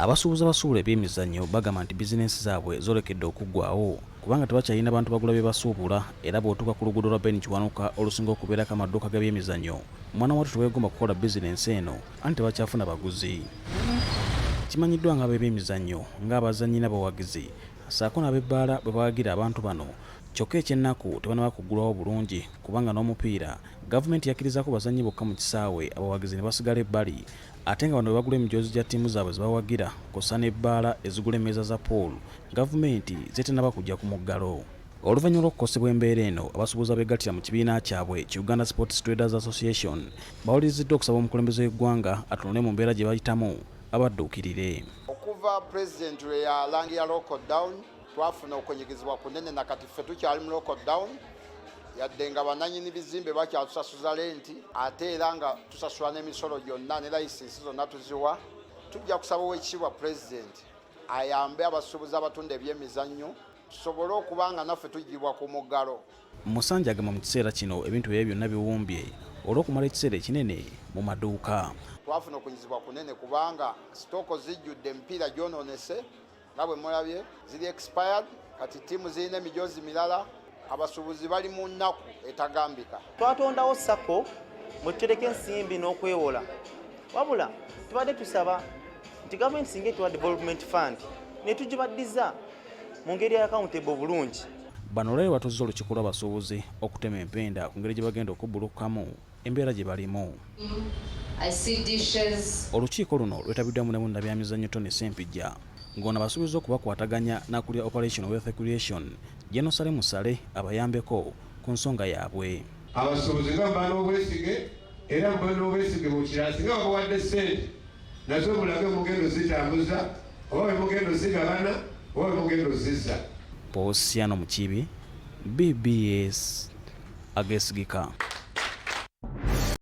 Abasuubuzi abasuula eby'emizannyo bagamba nti bizinensi zaabwe zolekedde okuggwaawo kubanga tebakyalina bantu bagula bye basuubula era bw'otuuka ku luguudo lwa Ben Kiwanuka olusinga okubeerako amaduuka g'ebyemizannyo mwana wattu teweegomba kukola bizinensi eno anti tebakyafuna baguzi. Kimanyiddwa ng'ab'ebyemizannyo ng'abazannyi n'abawagizi ssaako n'ab'ebbaala bwe bawagira abantu bano kyokka ekyennaku tebanaba kuggulwawo bulungi kubanga n'omupiira gavumenti yakkirizaako bazannyi bokka mu kisaawe abawagizi ne basigala ebbali ate nga bano bwe bagula emijoozi gya ttiimu zaabwe ze bawagira kw'ossa n'ebbaala ezigula emmeeza za pool gavumenti zeetannaba kujja ku muggalo. Oluvannyuma lw'okukosebwa embeera eno abasuubuzi abeegattira mu kibiina kyabwe ki Uganda Sports Traders Association bawuliriziddwa okusaba omukulembeze w'eggwanga atunule mu mbeera gye bayitamu abadduukirire. Okuva pulezidenti lwe yalangira lockdown twafuna okwenyigizibwa kunene na kati ffe tukyali mu lockdown yadde nga bannannyini bizimbe bakyatusasuza lenti ate era nga tusasula n'emisolo gyonna ne layisinsi zonna tuziwa. Tujja kusaba ow'ekitiibwa pulezidenti ayambe abasuubuzi abatunda eby'emizannyo tusobole okuba nga naffe tugibwa ku muggalo. Musanja agamba mu kiseera kino ebintu bye byonna biwumbye olw'okumala ekiseera ekinene mu maduuka. Twafuna okunyizibwa kunene kubanga sitooko zijjudde emipiira gyonoonese nga bwe mulabye ziri expired kati ttiimu zirina emijoozi mirala abasuubuzi bali mu nnaku etagambika. Twatondawo sako mwe tutereka ensimbi n'okwewola wabula tubadde tusaba nti gavumenti singa etuwa development fund ne tugibaddiza mu ngeri ya accountable bulungi. Bano olwali batuzza olukiiko lw'abasuubuzi okutema empenda ku ngeri gye bagenda okubbulukamu embeera gye balimu. Olukiiko luno lwetabiddwamu ne munnabyamizannyo Tony Sempijja ng'ono abasuubiza okubakwataganya n'akulira Operation Wealth Creation Jenosale Musale abayambeko ku nsonga yaabwe. Abasuubuzi nga baba n'obwesige era baba n'obwesige mu kirala singa babawadde ssente nazo mulage mugendo zitambuza oba mugendo zigabana oba mugendo zizza. Posiano Mukibi, BBS Ageesigika.